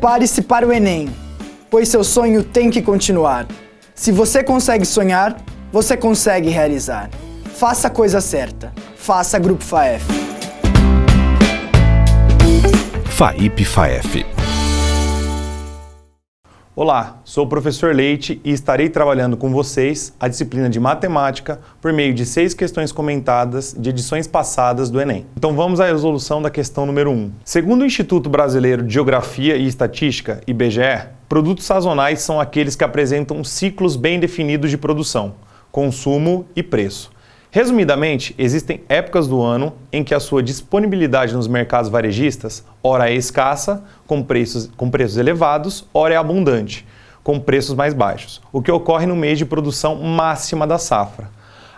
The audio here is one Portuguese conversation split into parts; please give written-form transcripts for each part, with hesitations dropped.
Prepare-se para o Enem, pois seu sonho tem que continuar. Se você consegue sonhar, você consegue realizar. Faça a coisa certa. Faça Grupo FAEF. FAIP-FAEF. Olá, sou o professor Leite e estarei trabalhando com vocês a disciplina de matemática por meio de 6 questões comentadas de edições passadas do Enem. Então vamos à resolução da questão número 1. Segundo o Instituto Brasileiro de Geografia e Estatística, IBGE, produtos sazonais são aqueles que apresentam ciclos bem definidos de produção, consumo e preço. Resumidamente, existem épocas do ano em que a sua disponibilidade nos mercados varejistas, ora é escassa, com preços elevados, ora é abundante, com preços mais baixos, o que ocorre no mês de produção máxima da safra.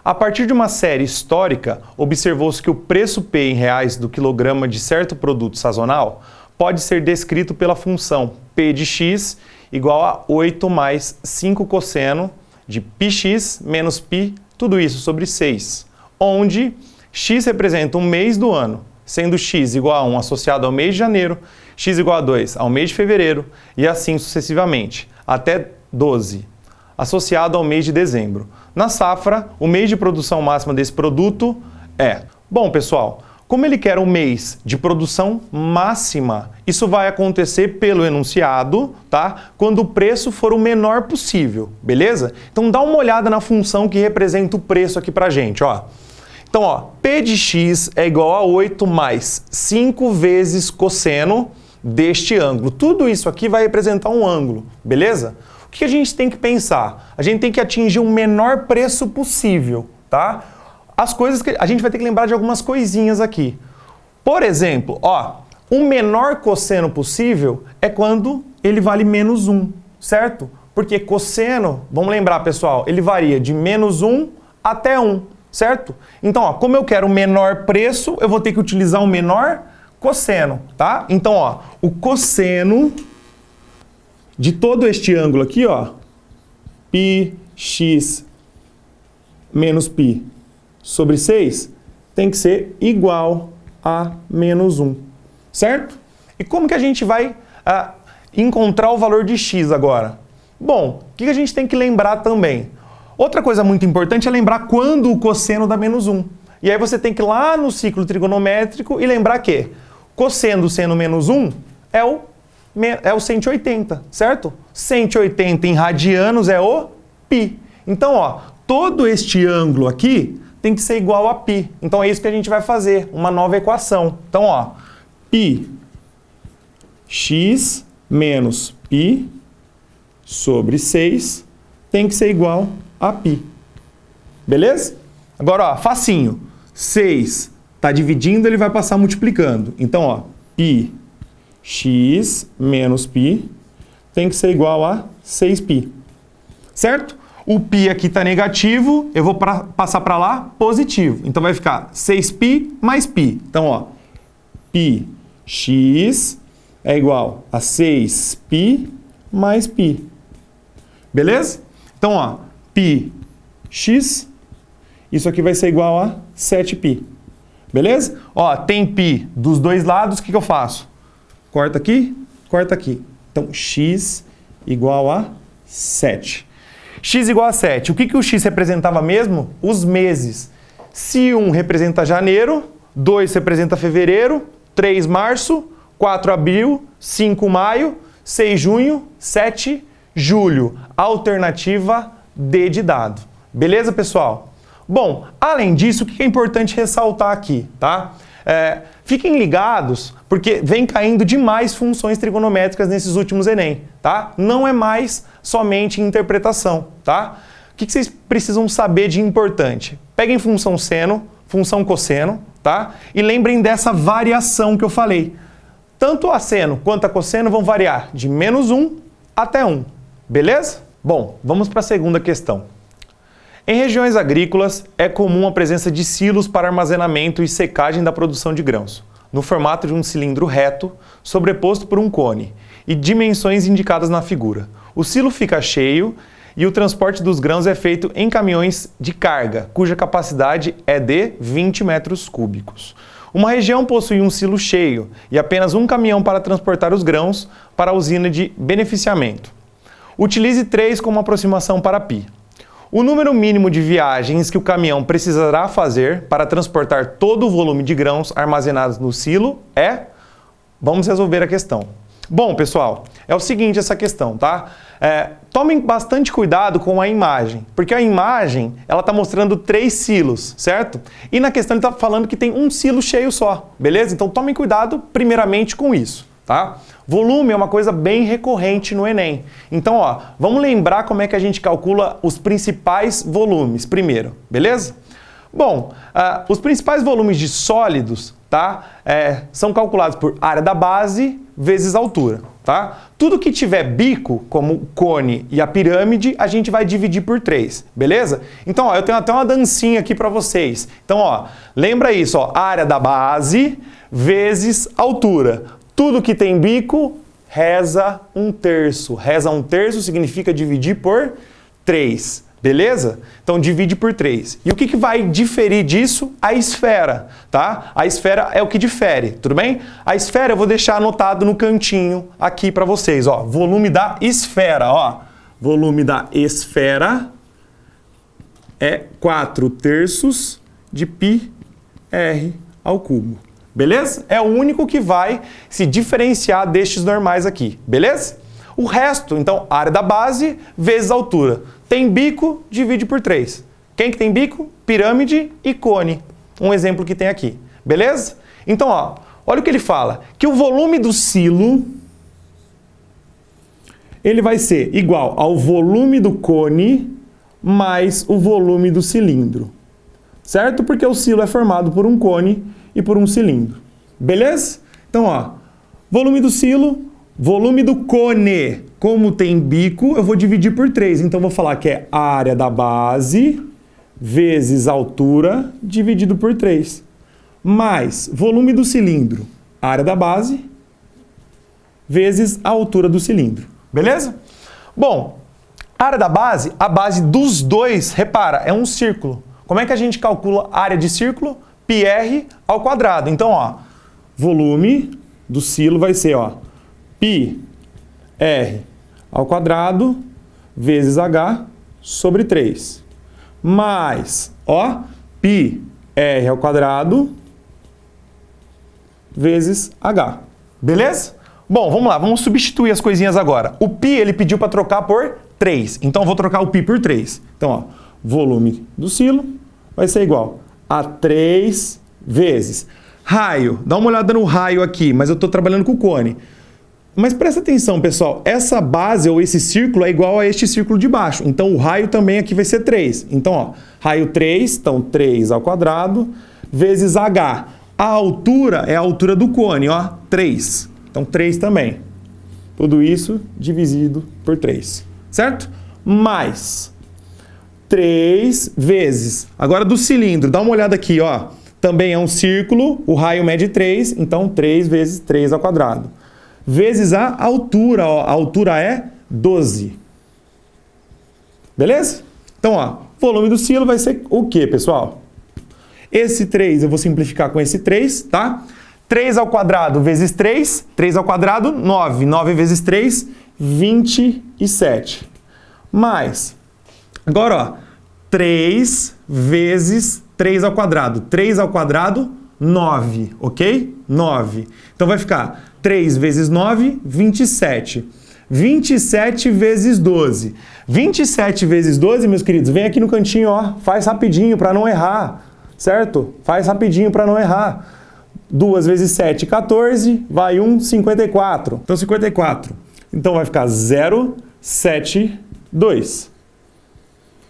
A partir de uma série histórica, observou-se que o preço P em reais do quilograma de certo produto sazonal pode ser descrito pela função P de x igual a 8 mais 5 cosseno de πx menos π, tudo isso sobre 6, onde x representa um mês do ano, sendo x igual a 1 associado ao mês de janeiro, x igual a 2 ao mês de fevereiro e assim sucessivamente, até 12, associado ao mês de dezembro. Na safra, o mês de produção máxima desse produto é... Bom, pessoal, como ele quer um mês de produção máxima, isso vai acontecer pelo enunciado, tá? Quando o preço for o menor possível, beleza? Então dá uma olhada na função que representa o preço aqui pra gente, ó. Então, ó, P de x é igual a 8 mais 5 vezes cosseno deste ângulo. Tudo isso aqui vai representar um ângulo, beleza? O que a gente tem que pensar? A gente tem que atingir o menor preço possível, tá? As coisas que a gente vai ter que lembrar de algumas coisinhas aqui. Por exemplo, ó, o menor cosseno possível é quando ele vale menos 1, certo? Porque cosseno, vamos lembrar, pessoal, ele varia de menos 1 até 1, certo? Então, ó, como eu quero o menor preço, eu vou ter que utilizar o menor cosseno, tá? Então, ó, o cosseno de todo este ângulo aqui, ó, πx menos π sobre 6 tem que ser igual a menos 1, certo? E como que a gente vai encontrar o valor de x agora? Bom, o que a gente tem que lembrar também? Outra coisa muito importante é lembrar quando o cosseno dá menos 1. E aí você tem que ir lá no ciclo trigonométrico e lembrar que cosseno sendo menos 1 é o 180, certo? 180 em radianos é o π. Então, ó, todo este ângulo aqui tem que ser igual a π. Então é isso que a gente vai fazer, uma nova equação. Então, ó, πx menos π sobre 6 tem que ser igual a π. Beleza? Agora, ó, facinho. 6 está dividindo, ele vai passar multiplicando. Então, ó, πx menos π tem que ser igual a 6π. Certo? O π aqui está negativo, eu vou passar para lá positivo. Então vai ficar 6π mais π. Então, ó, πx é igual a 6π mais π. Beleza? Então, ó, πx, isso aqui vai ser igual a 7π. Beleza? Ó, tem π dos dois lados, o que eu faço? Corta aqui, corta aqui. Então, x igual a 7. X igual a 7. O que o x representava mesmo? Os meses. Se 1 representa janeiro, 2 representa fevereiro, 3 março, 4 abril, 5 maio, 6 junho, 7 julho. Alternativa D de dado. Beleza, pessoal? Bom, além disso, o que é importante ressaltar aqui, tá? Fiquem ligados, porque vem caindo demais funções trigonométricas nesses últimos Enem, tá? Não é mais somente interpretação, tá? O que vocês precisam saber de importante? Peguem função seno, função cosseno, tá? E lembrem dessa variação que eu falei. Tanto a seno quanto a cosseno vão variar de menos 1 até 1, beleza? Bom, vamos para a segunda questão. Em regiões agrícolas, é comum a presença de silos para armazenamento e secagem da produção de grãos, no formato de um cilindro reto, sobreposto por um cone, e dimensões indicadas na figura. O silo fica cheio e o transporte dos grãos é feito em caminhões de carga, cuja capacidade é de 20 metros cúbicos. Uma região possui um silo cheio e apenas um caminhão para transportar os grãos para a usina de beneficiamento. Utilize 3 como aproximação para π. O número mínimo de viagens que o caminhão precisará fazer para transportar todo o volume de grãos armazenados no silo é... Vamos resolver a questão. Bom, pessoal, é o seguinte essa questão, tá? Tomem bastante cuidado com a imagem, porque a imagem, ela está mostrando 3 silos, certo? E na questão ele está falando que tem um silo cheio só, beleza? Então tomem cuidado primeiramente com isso, tá? Volume é uma coisa bem recorrente no Enem. Então, ó, vamos lembrar como é que a gente calcula os principais volumes primeiro, beleza? Bom, os principais volumes de sólidos, tá? São calculados por área da base vezes altura, tá? Tudo que tiver bico, como o cone e a pirâmide, a gente vai dividir por 3, beleza? Então, ó, eu tenho até uma dancinha aqui para vocês. Então, ó, lembra isso, ó, área da base vezes altura. Tudo que tem bico, reza 1/3. Reza 1/3 significa dividir por 3. Beleza? Então divide por 3. E o que vai diferir disso? A esfera, tá? A esfera é o que difere, tudo bem? A esfera eu vou deixar anotado no cantinho aqui para vocês, ó. Volume da esfera, ó. Volume da esfera é 4/3 de πr ao cubo. Beleza? É o único que vai se diferenciar destes normais aqui, beleza? O resto, então, área da base vezes altura. Tem bico, divide por 3. Quem que tem bico? Pirâmide e cone. Um exemplo que tem aqui. Beleza? Então, ó, olha o que ele fala. Que o volume do silo, ele vai ser igual ao volume do cone mais o volume do cilindro. Certo? Porque o silo é formado por um cone e por um cilindro. Beleza? Então, ó, volume do silo, volume do cone. Como tem bico, eu vou dividir por 3. Então, vou falar que é área da base vezes altura dividido por 3. Mais volume do cilindro, área da base vezes a altura do cilindro. Beleza? Bom, área da base, a base dos dois, repara, é um círculo. Como é que a gente calcula a área de círculo? πr ao quadrado. Então, ó, volume do silo vai ser, ó, πr ao quadrado vezes h sobre 3. Mais, ó, πr ao quadrado vezes h. Beleza? Bom, vamos lá, vamos substituir as coisinhas agora. O π ele pediu para trocar por 3. Então, eu vou trocar o π por 3. Então, ó, volume do silo vai ser igual a 3 vezes raio. Dá uma olhada no raio aqui, mas eu estou trabalhando com o cone. Mas presta atenção, pessoal, essa base ou esse círculo é igual a este círculo de baixo. Então, o raio também aqui vai ser 3. Então, ó, raio 3, então 3 ao quadrado, vezes h. A altura é a altura do cone, ó, 3. Então, 3 também. Tudo isso dividido por 3, certo? Mais 3 vezes, agora do cilindro, dá uma olhada aqui, ó. Também é um círculo, o raio mede 3, então 3 vezes 3 ao quadrado. Vezes a altura, ó, a altura é 12. Beleza? Então, ó, volume do silo vai ser o quê, pessoal? Esse 3 eu vou simplificar com esse 3, tá? 3 ao quadrado vezes 3, 3 ao quadrado, 9. 9 vezes 3, 27. Mais, agora, ó, 3 vezes 3 ao quadrado. 3 ao quadrado, 9, ok? 9. Então, vai ficar 3 vezes 9, 27. 27 vezes 12. 27 vezes 12, meus queridos, vem aqui no cantinho, ó. Faz rapidinho para não errar, certo? Faz rapidinho para não errar. 2 vezes 7, 14. Vai 1, 54. Então, 54. Então, vai ficar 0, 7, 2.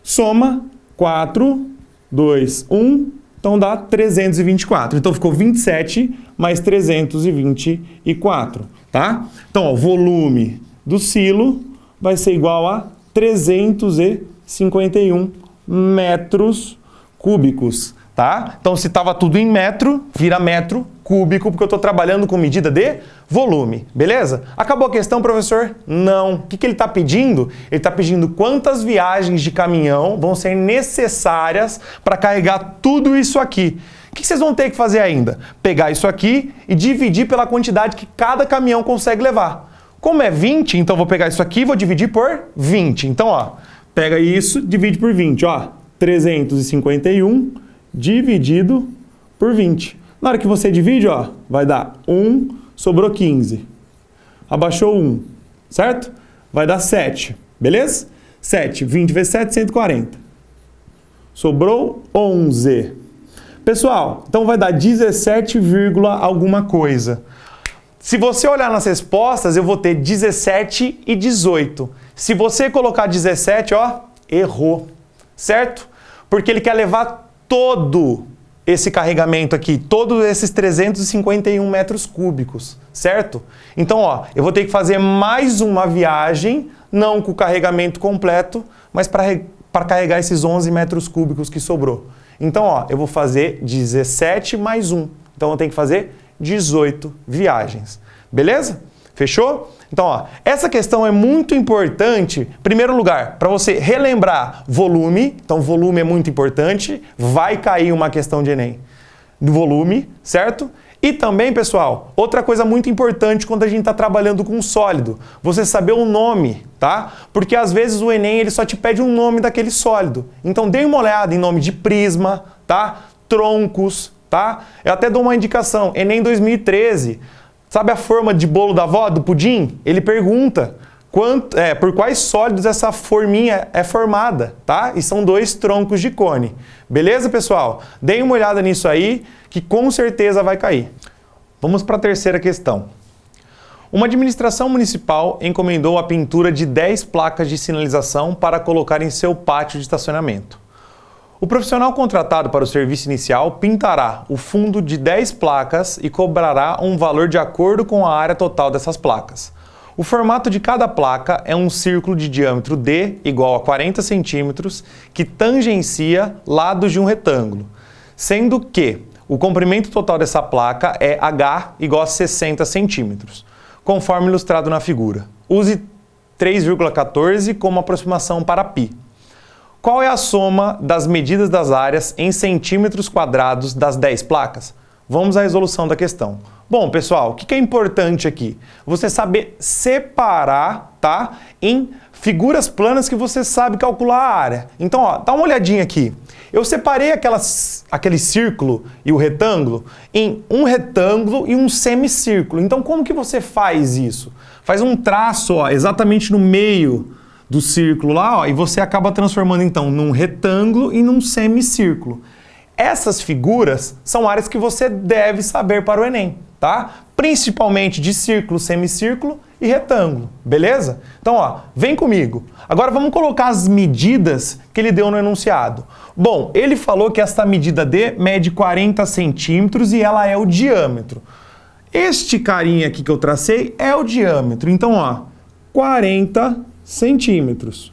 Soma 4, 2, 1. Então, dá 324. Então, ficou 27 mais 324, tá? Então, ó, o volume do silo vai ser igual a 351 metros cúbicos. tá? Então, se estava tudo em metro, vira metro cúbico, porque eu estou trabalhando com medida de volume, beleza? Acabou a questão, professor? Não. O que ele está pedindo? Ele está pedindo quantas viagens de caminhão vão ser necessárias para carregar tudo isso aqui. O que vocês vão ter que fazer ainda? Pegar isso aqui e dividir pela quantidade que cada caminhão consegue levar. Como é 20, então vou pegar isso aqui e vou dividir por 20. Então, ó, pega isso, divide por 20, ó. 351 dividido por 20. Na hora que você divide, ó, vai dar 1, sobrou 15. Abaixou 1, certo? Vai dar 7, beleza? 7, 20 vezes 7, 140. Sobrou 11. Pessoal, então vai dar 17, alguma coisa. Se você olhar nas respostas, eu vou ter 17 e 18. Se você colocar 17, ó, errou, certo? Porque ele quer levar todo esse carregamento aqui, todos esses 351 metros cúbicos, certo? Então, ó, eu vou ter que fazer mais uma viagem, não com o carregamento completo, mas para carregar esses 11 metros cúbicos que sobrou. Então, ó, eu vou fazer 17 mais 1. Então, eu tenho que fazer 18 viagens. Beleza? Fechou? Então, ó, essa questão é muito importante, em primeiro lugar, para você relembrar volume. Então, volume é muito importante. Vai cair uma questão de Enem do volume, certo? E também, pessoal, outra coisa muito importante quando a gente está trabalhando com sólido, você saber o nome, tá? Porque às vezes o Enem ele só te pede um nome daquele sólido. Então, dê uma olhada em nome de prisma, tá? Troncos, tá? Eu até dou uma indicação. Enem 2013. Sabe a forma de bolo da avó, do pudim? Ele pergunta por quais sólidos essa forminha é formada, tá? E são 2 troncos de cone. Beleza, pessoal? Deem uma olhada nisso aí, que com certeza vai cair. Vamos para a terceira questão. Uma administração municipal encomendou a pintura de 10 placas de sinalização para colocar em seu pátio de estacionamento. O profissional contratado para o serviço inicial pintará o fundo de 10 placas e cobrará um valor de acordo com a área total dessas placas. O formato de cada placa é um círculo de diâmetro D igual a 40 centímetros que tangencia lados de um retângulo, sendo que o comprimento total dessa placa é H igual a 60 centímetros, conforme ilustrado na figura. Use 3,14 como aproximação para π. Qual é a soma das medidas das áreas em centímetros quadrados das 10 placas? Vamos à resolução da questão. Bom, pessoal, o que é importante aqui? Você saber separar, tá? Em figuras planas que você sabe calcular a área. Então, ó, dá uma olhadinha aqui. Eu separei aquele círculo e o retângulo em um retângulo e um semicírculo. Então, como que você faz isso? Faz um traço, ó, exatamente no meio do círculo lá, ó, e você acaba transformando então num retângulo e num semicírculo. Essas figuras são áreas que você deve saber para o Enem, tá? Principalmente de círculo, semicírculo e retângulo, beleza? Então, ó, vem comigo. Agora vamos colocar as medidas que ele deu no enunciado. Bom, ele falou que esta medida D mede 40 centímetros e ela é o diâmetro. Este carinha aqui que eu tracei é o diâmetro. Então, ó, 40 centímetros,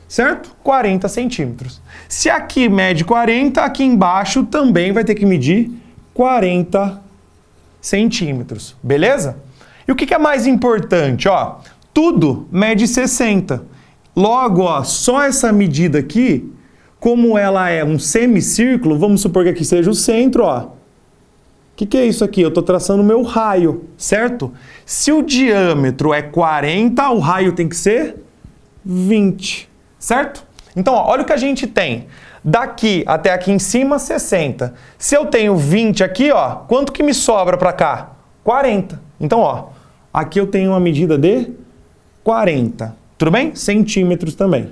certo? 40 centímetros. Se aqui mede 40, aqui embaixo também vai ter que medir 40 centímetros, beleza? E o que é mais importante, ó? Tudo mede 60. Logo, ó, só essa medida aqui, como ela é um semicírculo, vamos supor que aqui seja o centro, ó. O que é isso aqui? Eu estou traçando o meu raio, certo? Se o diâmetro é 40, o raio tem que ser 20, certo? Então, ó, olha o que a gente tem. Daqui até aqui em cima, 60. Se eu tenho 20 aqui, ó, quanto que me sobra para cá? 40. Então, ó, aqui eu tenho uma medida de 40. Tudo bem? Centímetros também.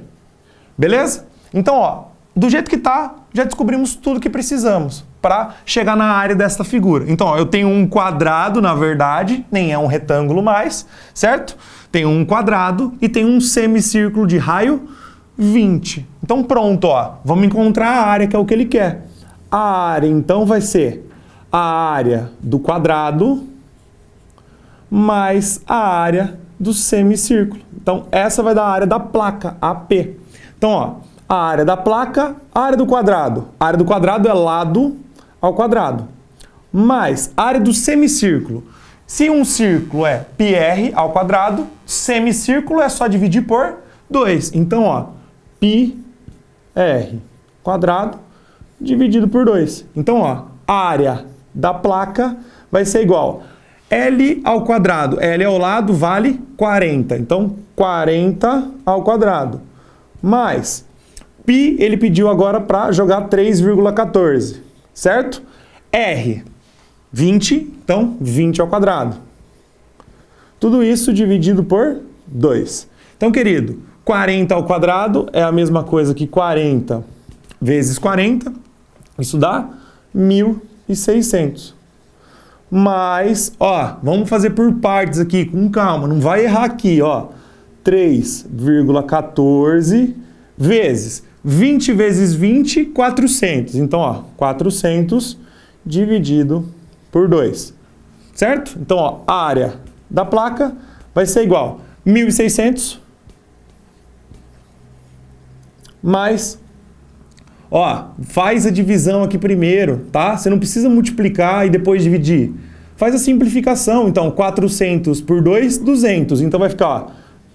Beleza? Então, ó, do jeito que tá, já descobrimos tudo que precisamos para chegar na área desta figura. Então, ó, eu tenho um quadrado, na verdade, nem é um retângulo mais, certo? Tenho um quadrado e tenho um semicírculo de raio 20. Então, pronto, ó, vamos encontrar a área que é o que ele quer. A área, então, vai ser a área do quadrado mais a área do semicírculo. Então, essa vai dar a área da placa, AP. Então, ó, a área da placa, a área do quadrado. A área do quadrado é lado ao quadrado. Mais a área do semicírculo. Se um círculo é πr ao quadrado, semicírculo é só dividir por 2. Então, ó, πr quadrado dividido por 2. Então, ó, a área da placa vai ser igual L ao quadrado. L ao lado vale 40. Então, 40 ao quadrado. Mais π, ele pediu agora para jogar 3,14. Certo? R, 20. Então, 20 ao quadrado. Tudo isso dividido por 2. Então, querido, 40 ao quadrado é a mesma coisa que 40 vezes 40. Isso dá 1.600. Mas, ó, vamos fazer por partes aqui, com calma, não vai errar aqui, ó. 3,14 vezes 20 vezes 20, 400. Então, ó, 400 dividido por 2. Certo? Então, ó, a área da placa vai ser igual a 1.600 mais, ó, faz a divisão aqui primeiro, tá? Você não precisa multiplicar e depois dividir. Faz a simplificação. Então, 400 por 2, 200. Então, vai ficar, ó,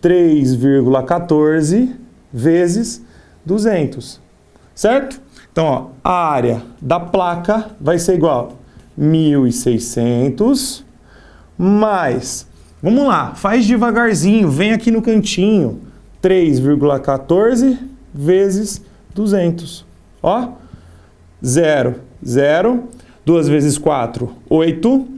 3,14 vezes 200. Certo? Então, ó, a área da placa vai ser igual a 1.600 mais, vamos lá, faz devagarzinho, vem aqui no cantinho, 3,14 vezes 200. Ó, 0, 0, 2 vezes 4, 8,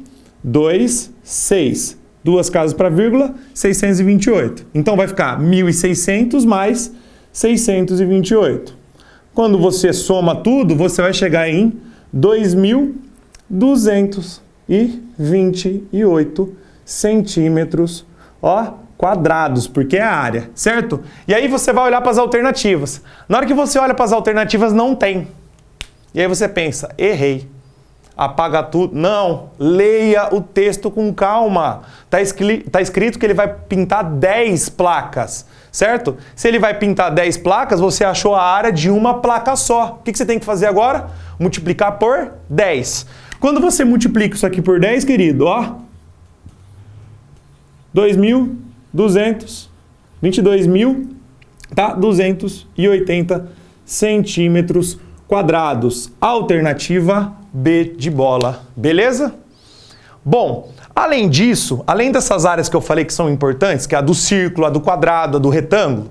2, 6. Duas casas para vírgula, 628. Então, vai ficar 1.600 mais 628. Quando você soma tudo, você vai chegar em 2.228 centímetros, ó, quadrados, porque é a área, certo? E aí você vai olhar para as alternativas. Na hora que você olha para as alternativas, não tem. E aí você pensa, errei. Apaga tudo. Não, leia o texto com calma. Tá escrito que ele vai pintar 10 placas, certo? Se ele vai pintar 10 placas, você achou a área de uma placa só. O que você tem que fazer agora? Multiplicar por 10. Quando você multiplica isso aqui por 10, querido, ó, 22.280 centímetros quadrados. Alternativa B de bola. Beleza? Bom, além disso, além dessas áreas que eu falei que são importantes, que é a do círculo, a do quadrado, a do retângulo,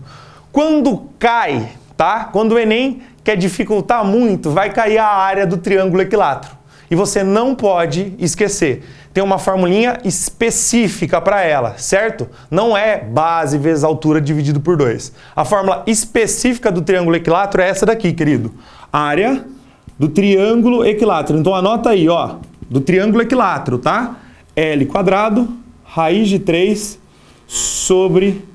quando cai, tá? Quando o Enem quer dificultar muito, vai cair a área do triângulo equilátero. E você não pode esquecer. Tem uma formulinha específica para ela, certo? Não é base vezes altura dividido por 2. A fórmula específica do triângulo equilátero é essa daqui, querido. Área do triângulo equilátero. Então anota aí, ó, do triângulo equilátero, tá? L quadrado, raiz de 3 sobre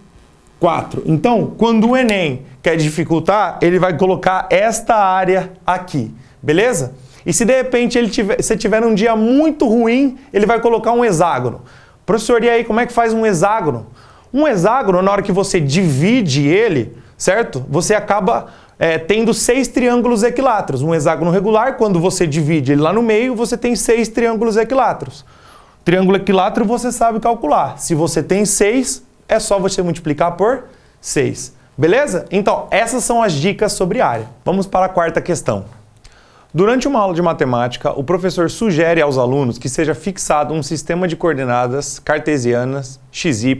4. Então, quando o Enem quer dificultar, ele vai colocar esta área aqui, beleza? E se de repente você tiver um dia muito ruim, ele vai colocar um hexágono. Professor, e aí como é que faz um hexágono? Um hexágono, na hora que você divide ele, certo? Você acaba tendo 6 triângulos equiláteros. Um hexágono regular, quando você divide ele lá no meio, você tem 6 triângulos equiláteros. Triângulo equilátero você sabe calcular. Se você tem 6, é só você multiplicar por 6. Beleza? Então, essas são as dicas sobre área. Vamos para a quarta questão. Durante uma aula de matemática, o professor sugere aos alunos que seja fixado um sistema de coordenadas cartesianas, xy,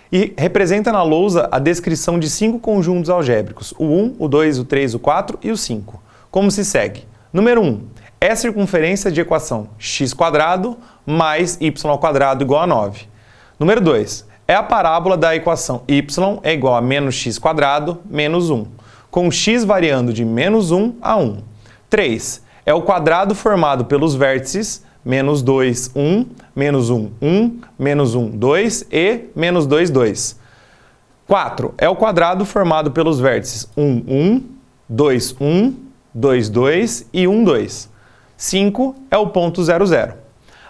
e representa na lousa a descrição de 5 conjuntos algébricos, o 1, o 2, o 3, o 4 e o 5. Como se segue? Número 1. É a circunferência de equação x² mais y² igual a 9. Número 2. É a parábola da equação y é igual a menos x² menos 1, com x variando de menos 1 a 1. 3. É o quadrado formado pelos vértices menos 2, 1, menos 1, 1, menos 1, 2 e menos 2, 2. 4. É o quadrado formado pelos vértices 1, 1, 2, 1, 2, 2 e 1, 2. 5 é o ponto 0, 0.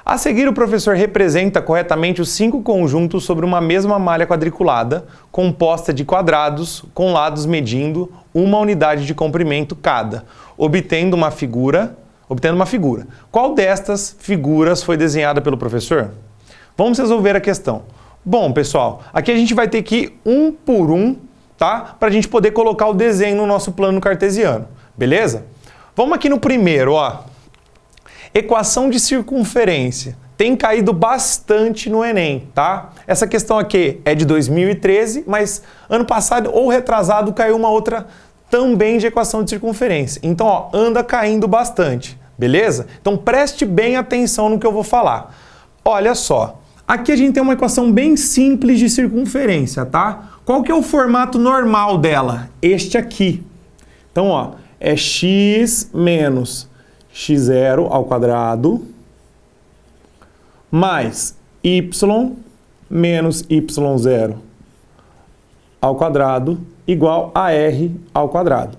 A seguir, o professor representa corretamente os 5 conjuntos sobre uma mesma malha quadriculada, composta de quadrados, com lados medindo 1 unidade de comprimento cada, obtendo uma figura. Qual destas figuras foi desenhada pelo professor? Vamos resolver a questão. Bom, pessoal, aqui a gente vai ter que ir um por um, tá? Para a gente poder colocar o desenho no nosso plano cartesiano, beleza? Vamos aqui no primeiro, ó. Equação de circunferência. Tem caído bastante no Enem, tá? Essa questão aqui é de 2013, mas ano passado ou retrasado caiu uma outra também de equação de circunferência. Então, ó, anda caindo bastante, beleza? Então, preste bem atenção no que eu vou falar. Olha só, aqui a gente tem uma equação bem simples de circunferência, tá? Qual que é o formato normal dela? Este aqui. Então, ó, é x menos x0 ao quadrado mais y menos y0 ao quadrado igual a r ao quadrado.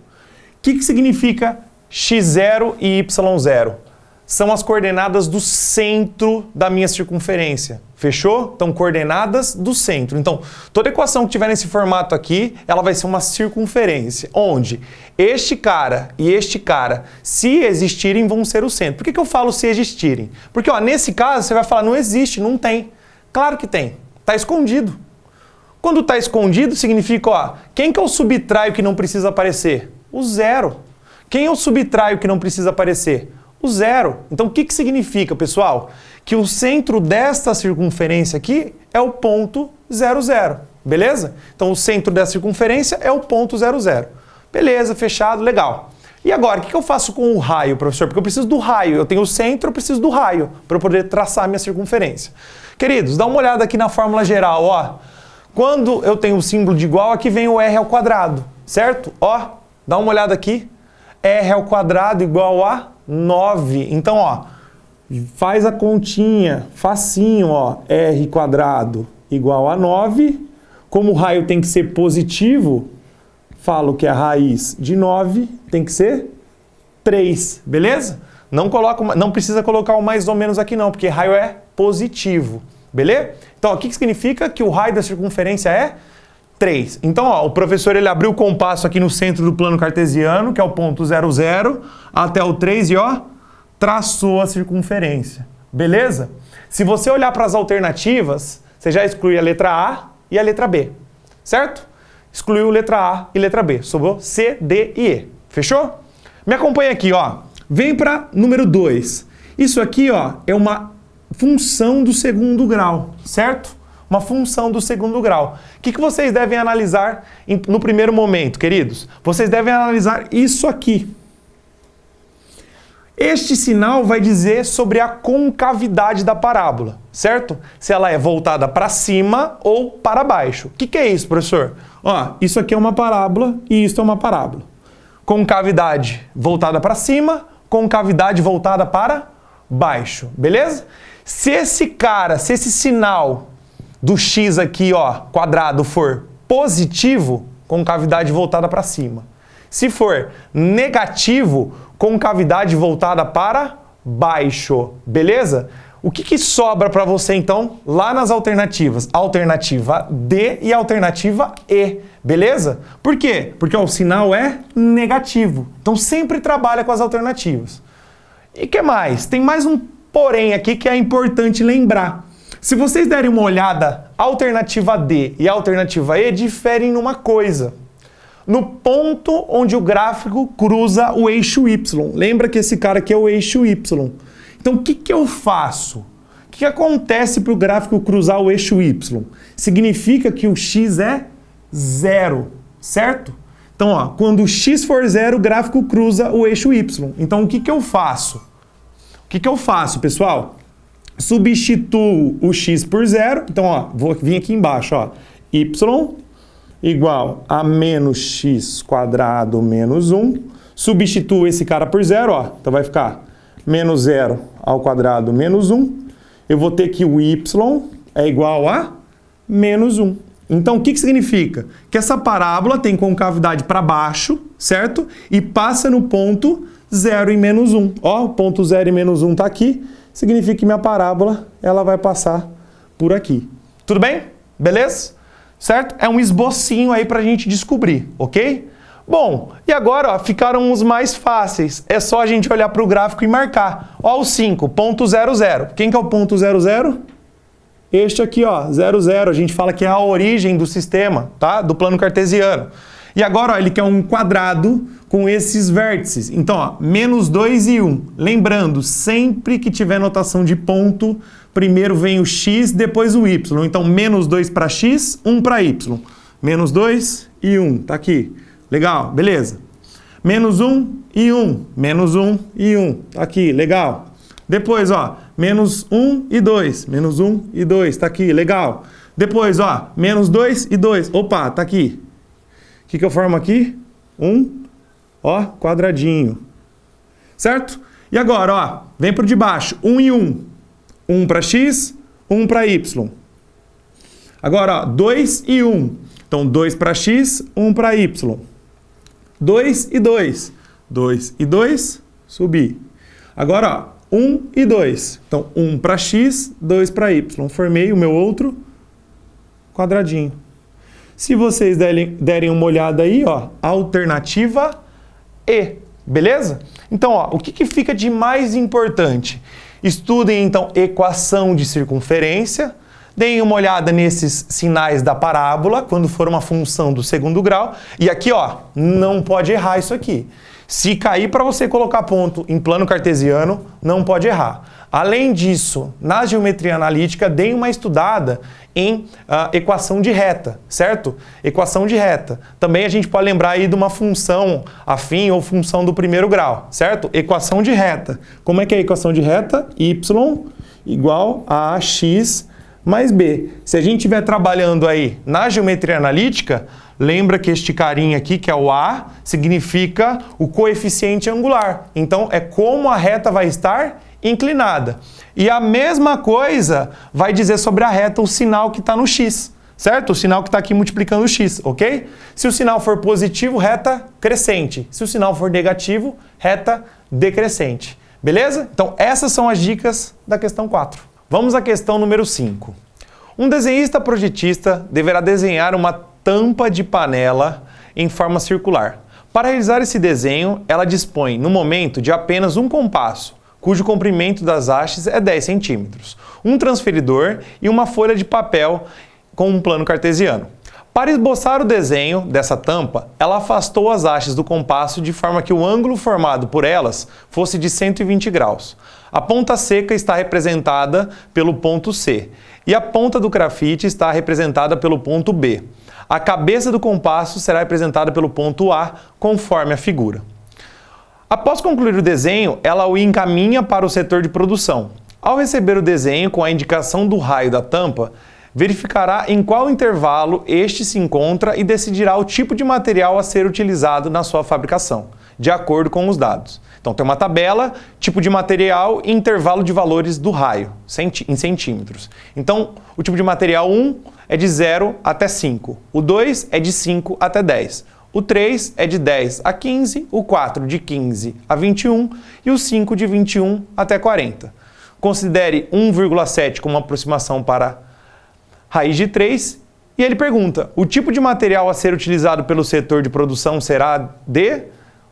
O que significa x0 e y0? São as coordenadas do centro da minha circunferência. Fechou? Então, coordenadas do centro. Então, toda equação que tiver nesse formato aqui, ela vai ser uma circunferência, onde este cara e este cara, se existirem, vão ser o centro. Por que eu falo se existirem? Porque, ó, nesse caso, você vai falar, não existe, não tem. Claro que tem. Está escondido. Quando está escondido, significa, ó, quem que eu subtraio que não precisa aparecer? O zero. Quem eu subtraio que não precisa aparecer? O zero. Então, o que significa, pessoal? Que o centro desta circunferência aqui é o ponto 0, 0. Beleza? Então, o centro dessa circunferência é o ponto 0, 0. Beleza, fechado, legal. E agora, o que eu faço com o raio, professor? Porque eu preciso do raio. Eu tenho o centro, eu preciso do raio para eu poder traçar a minha circunferência. Queridos, dá uma olhada aqui na fórmula geral, ó. Quando eu tenho o símbolo de igual, aqui vem o r ao quadrado, certo? Ó, dá uma olhada aqui. R ao quadrado igual a 9. Então, ó, faz a continha, facinho, ó, r quadrado igual a 9. Como o raio tem que ser positivo, falo que a raiz de 9 tem que ser 3, beleza? Não precisa colocar o mais ou menos aqui não, porque raio é positivo, beleza? Então, o que significa que o raio da circunferência é 3. Então, ó, o professor ele abriu o compasso aqui no centro do plano cartesiano, que é o ponto 0, 0, até o 3 e, ó, traçou a circunferência. Beleza? Se você olhar para as alternativas, você já exclui a letra A e a letra B. Certo? Excluiu letra A e letra B. Sobrou C, D e E. Fechou? Me acompanha aqui, ó. Vem para número 2. Isso aqui, ó, é uma função do segundo grau, certo? Uma função do segundo grau. O que vocês devem analisar no primeiro momento, queridos? Vocês devem analisar isso aqui. Este sinal vai dizer sobre a concavidade da parábola, certo? Se ela é voltada para cima ou para baixo. O que é isso, professor? Ó, isso aqui é uma parábola e isso é uma parábola. Concavidade voltada para cima, concavidade voltada para baixo, beleza? Se esse sinal do x aqui, ó, quadrado for positivo, concavidade voltada para cima. Se for negativo, concavidade voltada para baixo, beleza? O que sobra para você, então, lá nas alternativas? Alternativa D e alternativa E, beleza? Por quê? Porque ó, o sinal é negativo. Então, sempre trabalha com as alternativas. E o que mais? Tem mais um porém aqui que é importante lembrar. Se vocês derem uma olhada, a alternativa D e a alternativa E diferem numa coisa. No ponto onde o gráfico cruza o eixo Y. Lembra que esse cara aqui é o eixo Y. Então, o que eu faço? O que acontece para o gráfico cruzar o eixo Y? Significa que o x é 0, certo? Então, ó, quando o x for 0, o gráfico cruza o eixo Y. Então, o que eu faço? O que eu faço, pessoal? Substituo o x por 0. Então, ó, vou vir aqui embaixo, ó. Y igual a menos x quadrado menos 1. Substituo esse cara por 0, ó. Então, vai ficar menos 0 ao quadrado menos 1. Eu vou ter que o y é igual a menos 1. Então, o que significa? Que essa parábola tem concavidade para baixo, certo? E passa no ponto 0 e menos 1. Ó, o ponto 0 e menos 1 está aqui. significa que minha parábola ela vai passar por aqui. Tudo bem? Beleza? Certo? É um esbocinho aí para a gente descobrir, ok? Bom, e agora ó, ficaram os mais fáceis. É só a gente olhar para o gráfico e marcar. Ó, o 5, ponto 00. Quem que é o ponto 00? Este aqui, ó, 00. A gente fala que é a origem do sistema, tá? Do plano cartesiano. E agora, ó, ele quer um quadrado com esses vértices. Então, ó, menos 2 e 1. Lembrando, sempre que tiver notação de ponto, primeiro vem o x, depois o y. Então, menos 2 para x, 1 para y. Menos 2 e 1. Tá aqui. Legal, beleza. Menos 1 e 1. Menos 1 e 1. Tá aqui, legal. Depois, ó, menos 1 e 2. Menos 1 e 2. Tá aqui, legal. Depois, ó, menos 2 e 2. Opa, tá aqui. O que eu formo aqui? Ó, quadradinho. Certo? E agora, ó, vem pro de baixo. 1 e 1. 1 para x, 1 para y. Agora, ó, 2 e 1. Então, 2 para x, 1 para y. 2 e 2. 2 e 2, subir. Agora, ó, 1 e 2. Então, 1 para x, 2 para y. Formei o meu outro quadradinho. Se vocês derem uma olhada aí, ó, alternativa E, beleza? Então, ó, o que fica de mais importante? Estudem, então, equação de circunferência. Deem uma olhada nesses sinais da parábola, quando for uma função do segundo grau. E aqui, ó, não pode errar isso aqui. Se cair para você colocar ponto em plano cartesiano, não pode errar. Além disso, na geometria analítica, deem uma estudada em equação de reta, certo? Equação de reta. Também a gente pode lembrar aí de uma função afim ou função do primeiro grau, certo? Equação de reta. Como é que é a equação de reta? Y igual a x mais b. Se a gente estiver trabalhando aí na geometria analítica, lembra que este carinha aqui, que é o A, significa o coeficiente angular. Então, é como a reta vai estar inclinada. E a mesma coisa vai dizer sobre a reta o sinal que está no x, certo? O sinal que está aqui multiplicando o x, ok? Se o sinal for positivo, reta crescente. Se o sinal for negativo, reta decrescente. Beleza? Então, essas são as dicas da questão 4. Vamos à questão número 5. Um desenhista projetista deverá desenhar uma tampa de panela em forma circular. Para realizar esse desenho, ela dispõe, no momento, de apenas um compasso, cujo comprimento das hastes é 10 centímetros, um transferidor e uma folha de papel com um plano cartesiano. Para esboçar o desenho dessa tampa, ela afastou as hastes do compasso de forma que o ângulo formado por elas fosse de 120 graus. A ponta seca está representada pelo ponto C e a ponta do grafite está representada pelo ponto B. A cabeça do compasso será representada pelo ponto A, conforme a figura. Após concluir o desenho, ela o encaminha para o setor de produção. Ao receber o desenho com a indicação do raio da tampa, verificará em qual intervalo este se encontra e decidirá o tipo de material a ser utilizado na sua fabricação, de acordo com os dados. Então tem uma tabela, tipo de material e intervalo de valores do raio, em centímetros. Então o tipo de material 1 é de 0 até 5, o 2 é de 5 até 10, o 3 é de 10 a 15, o 4 de 15 a 21 e o 5 de 21 até 40. Considere 1,7 como uma aproximação para raiz de 3, e ele pergunta, o tipo de material a ser utilizado pelo setor de produção será de...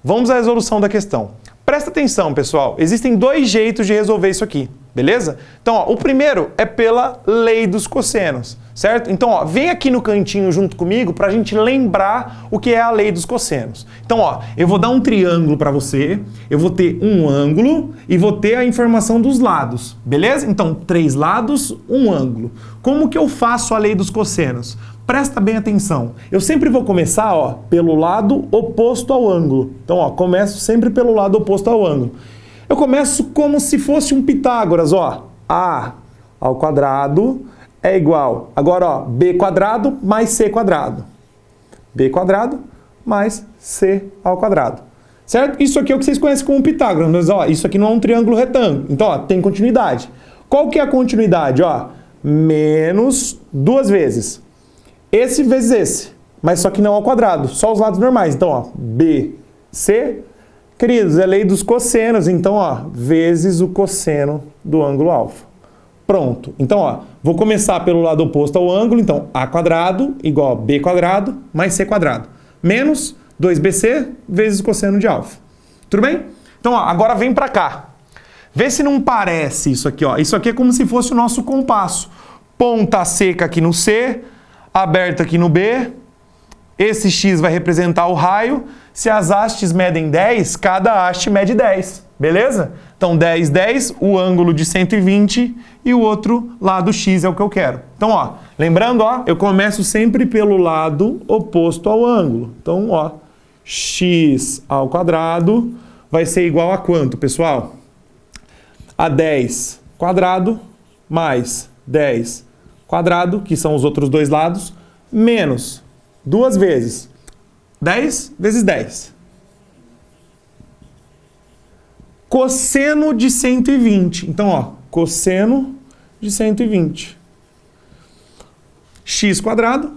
Vamos à resolução da questão. Presta atenção, pessoal, existem dois jeitos de resolver isso aqui, beleza? Então, ó, o primeiro é pela lei dos cossenos, certo? Então, ó, vem aqui no cantinho junto comigo para a gente lembrar o que é a lei dos cossenos. Então, ó, eu vou dar um triângulo para você, eu vou ter um ângulo e vou ter a informação dos lados, beleza? Então, 3 lados, um ângulo. Como que eu faço a lei dos cossenos? Presta bem atenção. Eu sempre vou começar, ó, pelo lado oposto ao ângulo. Então, ó, começo sempre pelo lado oposto ao ângulo. Eu começo como se fosse um Pitágoras, ó. A ao quadrado é igual. Agora, ó, B quadrado mais C quadrado. B quadrado mais C ao quadrado. Certo? Isso aqui é o que vocês conhecem como Pitágoras. Mas, ó, isso aqui não é um triângulo retângulo. Então, ó, tem continuidade. Qual que é a continuidade? Ó, menos 2 vezes. Esse vezes esse, mas só que não ao quadrado, só os lados normais. Então, ó, B, C, Queridos, é lei dos cossenos, então, ó, vezes o cosseno do ângulo alfa. Pronto. Então, ó, vou começar pelo lado oposto ao ângulo, então, a quadrado igual a b quadrado mais c quadrado, menos 2bc vezes o cosseno de alfa. Tudo bem? Então, ó, agora vem pra cá. Vê se não parece isso aqui, ó. Isso aqui é como se fosse o nosso compasso. Ponta seca aqui no C, aberta aqui no B. Esse X vai representar o raio. Se as hastes medem 10, cada haste mede 10. Beleza? Então, 10, 10, o ângulo de 120 e o outro lado X é o que eu quero. Então, ó, lembrando, ó, eu começo sempre pelo lado oposto ao ângulo. Então, ó, X ao quadrado vai ser igual a quanto, pessoal? A 10 quadrado mais 10 quadrado, que são os outros dois lados, menos duas vezes 10 vezes 10. Cosseno de 120. Então, ó, cosseno de 120. X quadrado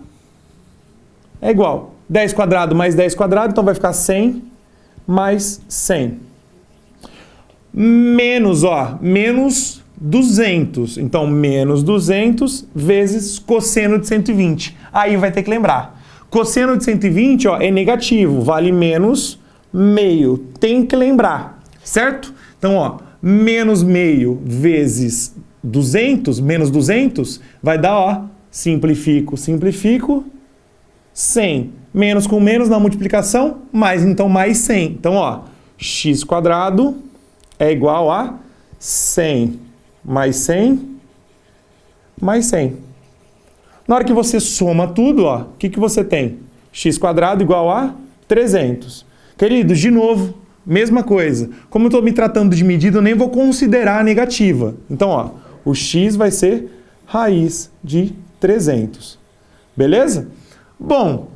é igual 10 quadrado mais 10 quadrado, então vai ficar 100 mais 100. Menos, ó, menos 200. Então, menos 200 vezes cosseno de 120. Aí vai ter que lembrar. Cosseno de 120, ó, é negativo, vale menos meio. Tem que lembrar, certo? Então, ó, menos meio vezes 200, menos 200, vai dar, ó, simplifico, simplifico, 100. Menos com menos na multiplicação, mais, então, mais 100. Então, ó, x quadrado é igual a 100 mais 100 mais 100. Na hora que você soma tudo, ó, o que você tem? X quadrado igual a 300. Queridos, de novo, mesma coisa. Como eu estou me tratando de medida, eu nem vou considerar a negativa. Então, ó, o x vai ser raiz de 300. Beleza? Bom,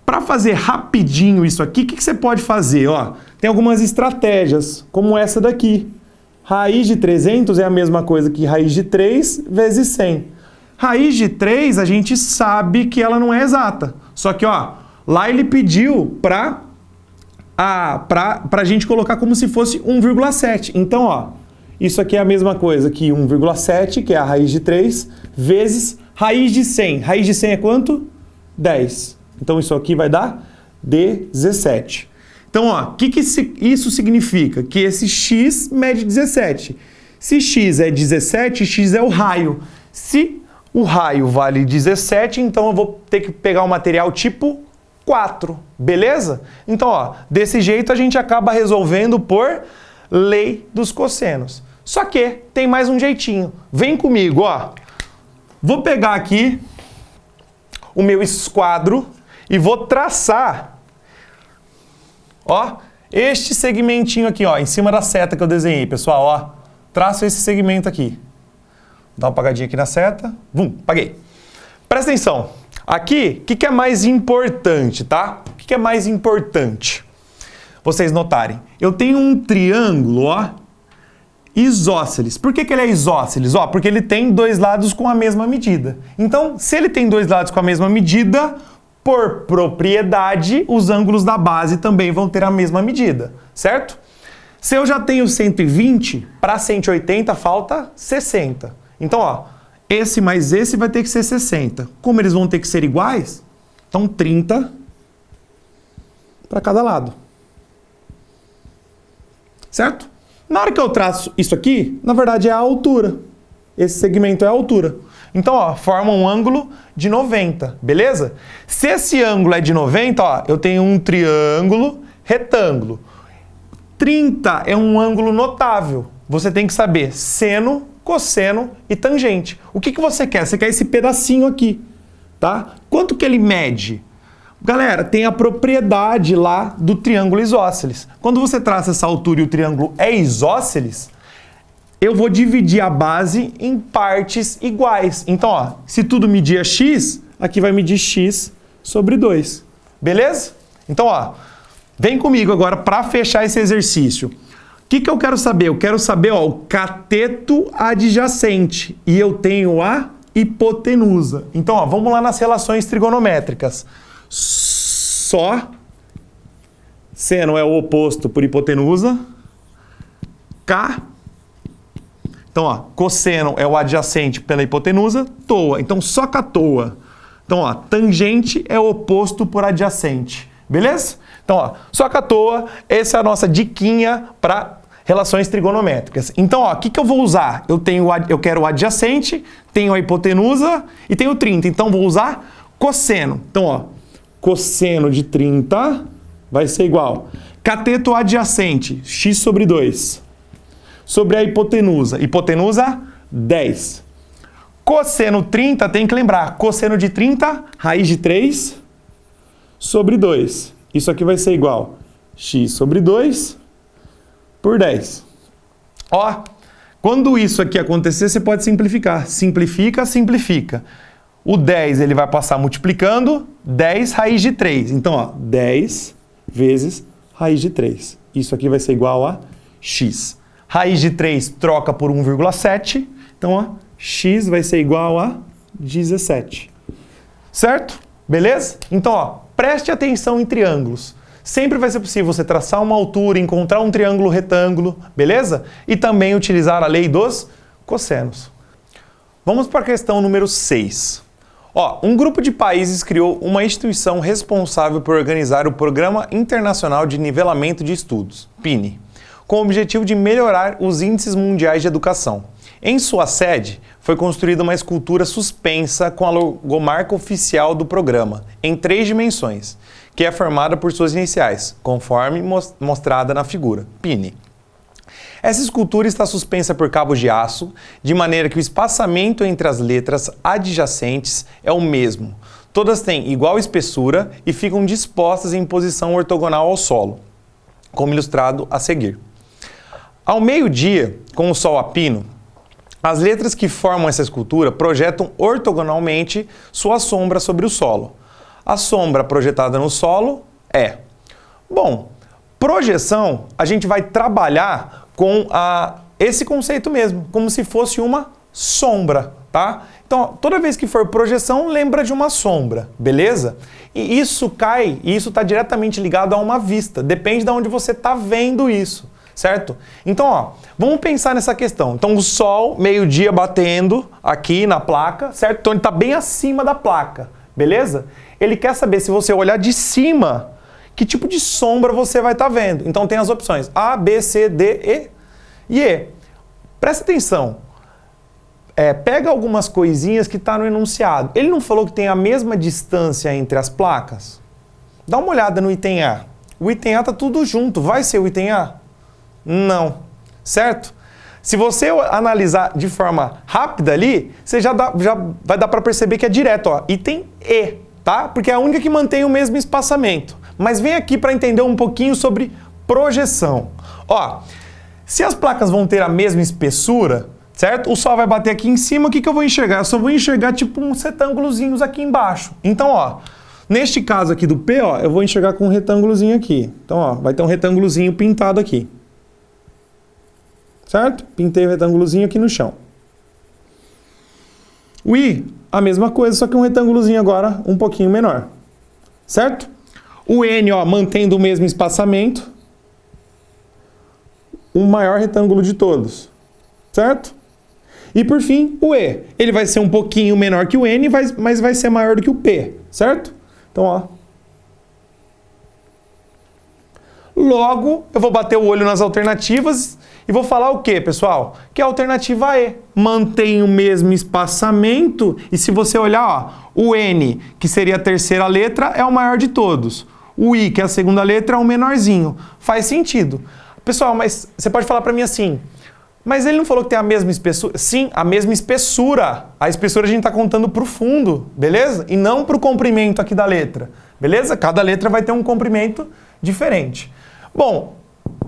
para fazer rapidinho isso aqui, o que você pode fazer? Ó, tem algumas estratégias, como essa daqui. Raiz de 300 é a mesma coisa que raiz de 3 vezes 100. Raiz de 3, a gente sabe que ela não é exata. Só que, ó, lá ele pediu pra gente colocar como se fosse 1,7. Então, ó, isso aqui é a mesma coisa que 1,7, que é a raiz de 3, vezes raiz de 100. Raiz de 100 é quanto? 10. Então, isso aqui vai dar 17. Então, ó, o que isso significa? Que esse x mede 17. Se x é 17, x é o raio. Se o raio vale 17, então eu vou ter que pegar um material tipo 4, beleza? Então, ó, desse jeito a gente acaba resolvendo por lei dos cossenos. Só que tem mais um jeitinho. Vem comigo, ó. Vou pegar aqui o meu esquadro e vou traçar, ó, este segmentinho aqui, ó, em cima da seta que eu desenhei, pessoal, ó. Traço esse segmento aqui. Dá uma apagadinha aqui na seta. Vum, apaguei. Presta atenção. Aqui, o que é mais importante, tá? O que é mais importante? Vocês notarem. Eu tenho um triângulo, ó, isósceles. Por que ele é isósceles? Ó, porque ele tem dois lados com a mesma medida. Então, se ele tem dois lados com a mesma medida, por propriedade, os ângulos da base também vão ter a mesma medida, certo? Se eu já tenho 120, para 180 falta 60. Então, ó, esse mais esse vai ter que ser 60. Como eles vão ter que ser iguais, então 30 para cada lado. Certo? Na hora que eu traço isso aqui, na verdade é a altura. Esse segmento é a altura. Então, ó, forma um ângulo de 90, beleza? Se esse ângulo é de 90, ó, eu tenho um triângulo retângulo. 30 é um ângulo notável. Você tem que saber seno, cosseno e tangente. O que você quer? Você quer esse pedacinho aqui, tá? Quanto que ele mede? Galera, tem a propriedade lá do triângulo isósceles. Quando você traça essa altura e o triângulo é isósceles, eu vou dividir a base em partes iguais. Então, ó, se tudo medir x, aqui vai medir x sobre 2. Beleza? Então, ó, vem comigo agora para fechar esse exercício. O que eu quero saber? Eu quero saber, ó, o cateto adjacente. E eu tenho a hipotenusa. Então, ó, vamos lá nas relações trigonométricas. Só Seno é o oposto por hipotenusa. K. Então, ó, cosseno é o adjacente pela hipotenusa. Toa. Então, só com a toa. Então, ó, tangente é o oposto por adjacente. Beleza? Então, ó, só com a toa, essa é a nossa diquinha para relações trigonométricas. Então, ó, o que eu vou usar? Eu quero o adjacente, tenho a hipotenusa e tenho 30. Então, vou usar cosseno. Então, ó, cosseno de 30 vai ser igual cateto adjacente, x sobre 2, sobre a hipotenusa. Hipotenusa, 10. Cosseno 30, tem que lembrar, cosseno de 30, raiz de 3 sobre 2. Isso aqui vai ser igual x sobre 2 por 10. Ó, quando isso aqui acontecer, você pode simplificar. Simplifica, simplifica. O 10 ele vai passar multiplicando, 10 raiz de 3. Então, ó, 10 vezes raiz de 3. Isso aqui vai ser igual a x. Raiz de 3 troca por 1,7. Então, ó, x vai ser igual a 17. Certo? Beleza? Então, ó, preste atenção em triângulos. Sempre vai ser possível você traçar uma altura, encontrar um triângulo retângulo, beleza? E também utilizar a lei dos cossenos. Vamos para a questão número 6. Ó, um grupo de países criou uma instituição responsável por organizar o Programa Internacional de Nivelamento de Estudos, PINE, com o objetivo de melhorar os índices mundiais de educação. Em sua sede, foi construída uma escultura suspensa com a logomarca oficial do programa, em 3 dimensões, que é formada por suas iniciais, conforme mostrada na figura, PINE. Essa escultura está suspensa por cabos de aço, de maneira que o espaçamento entre as letras adjacentes é o mesmo. Todas têm igual espessura e ficam dispostas em posição ortogonal ao solo, como ilustrado a seguir. Ao meio-dia, com o sol a pino, as letras que formam essa escultura projetam ortogonalmente sua sombra sobre o solo. A sombra projetada no solo é... Bom, projeção, a gente vai trabalhar com esse conceito mesmo, como se fosse uma sombra, tá? Então, toda vez que for projeção, lembra de uma sombra, beleza? E isso está diretamente ligado a uma vista, depende de onde você está vendo isso, certo? Então, ó, vamos pensar nessa questão. Então, o sol, meio-dia batendo aqui na placa, certo? Então, ele está bem acima da placa, beleza? Ele quer saber, se você olhar de cima, que tipo de sombra você vai estar vendo. Então tem as opções A, B, C, D, E e E. Presta atenção. Pega algumas coisinhas que está no enunciado. Ele não falou que tem a mesma distância entre as placas? Dá uma olhada no item A. O item A está tudo junto. Vai ser o item A? Não. Certo? Se você analisar de forma rápida ali, você já vai dar para perceber que é direto. Ó, item E, tá? Porque é a única que mantém o mesmo espaçamento. Mas vem aqui para entender um pouquinho sobre projeção. Ó, se as placas vão ter a mesma espessura, certo? O sol vai bater aqui em cima, o que eu vou enxergar? Eu só vou enxergar tipo uns retângulozinhos aqui embaixo. Então, ó, neste caso aqui do P, ó, eu vou enxergar com um retângulozinho aqui. Então, ó, vai ter um retângulozinho pintado aqui. Certo? Pintei o retângulozinho aqui no chão. O I, a mesma coisa, só que um retângulozinho agora um pouquinho menor. Certo? O N, ó, mantendo o mesmo espaçamento, o maior retângulo de todos, certo? E por fim, o E. Ele vai ser um pouquinho menor que o N, mas vai ser maior do que o P, certo? Então, ó. Logo, eu vou bater o olho nas alternativas e vou falar o quê, pessoal? Que a alternativa E mantém o mesmo espaçamento e se você olhar, ó, o N, que seria a terceira letra, é o maior de todos. O I, que é a segunda letra, é o menorzinho. Faz sentido. Pessoal, mas você pode falar para mim assim, mas ele não falou que tem a mesma espessura? Sim, a mesma espessura. A espessura a gente está contando para o fundo, beleza? E não para o comprimento aqui da letra, beleza? Cada letra vai ter um comprimento diferente. Bom,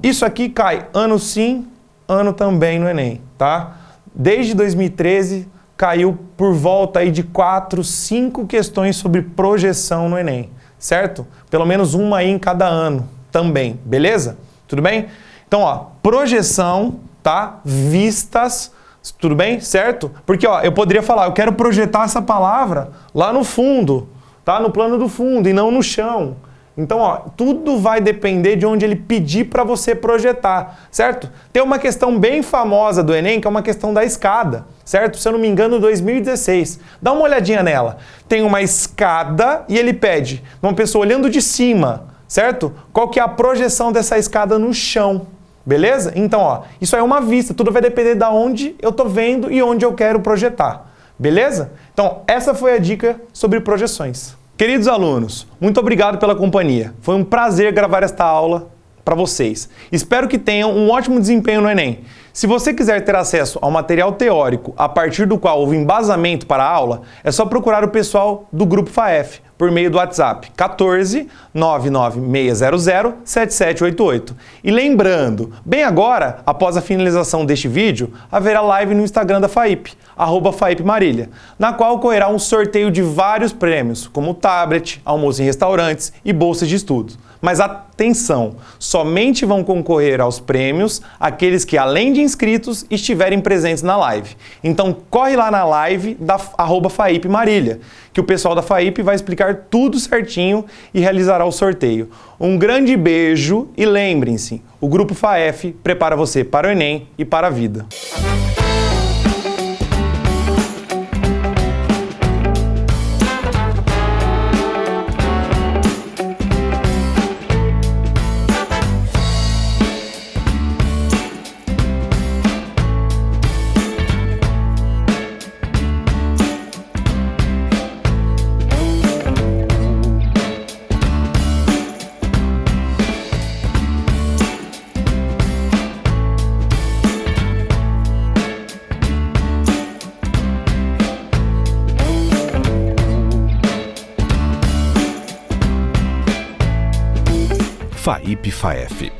isso aqui cai ano sim, ano também no Enem, tá? Desde 2013 caiu por volta aí de 4, 5 questões sobre projeção no Enem, certo? Pelo menos uma aí em cada ano também, beleza? Tudo bem? Então, ó, projeção, tá? Vistas, tudo bem? Certo? Porque, ó, eu poderia falar, eu quero projetar essa palavra lá no fundo, tá? No plano do fundo e não no chão. Então, ó, tudo vai depender de onde ele pedir para você projetar, certo? Tem uma questão bem famosa do Enem, que é uma questão da escada, certo? Se eu não me engano, 2016. Dá uma olhadinha nela. Tem uma escada e ele pede uma pessoa olhando de cima, certo? Qual que é a projeção dessa escada no chão? Beleza? Então, ó, isso aí é uma vista, tudo vai depender de onde eu tô vendo e onde eu quero projetar. Beleza? Então, essa foi a dica sobre projeções. Queridos alunos, muito obrigado pela companhia. Foi um prazer gravar esta aula para vocês. Espero que tenham um ótimo desempenho no Enem. Se você quiser ter acesso ao material teórico a partir do qual houve embasamento para a aula, é só procurar o pessoal do Grupo FAEF por meio do WhatsApp 14 99600 7788. E lembrando, bem agora, após a finalização deste vídeo, haverá live no Instagram da FAIP, @FAIPMarília, na qual ocorrerá um sorteio de vários prêmios, como tablet, almoço em restaurantes e bolsas de estudos. Mas atenção, somente vão concorrer aos prêmios aqueles que, além de inscritos, estiverem presentes na live. Então corre lá na live da @FAIPMarília, que o pessoal da FAIP vai explicar tudo certinho e realizará o sorteio. Um grande beijo e lembrem-se, o Grupo FAEF prepara você para o Enem e para a vida. FAIP-FAEF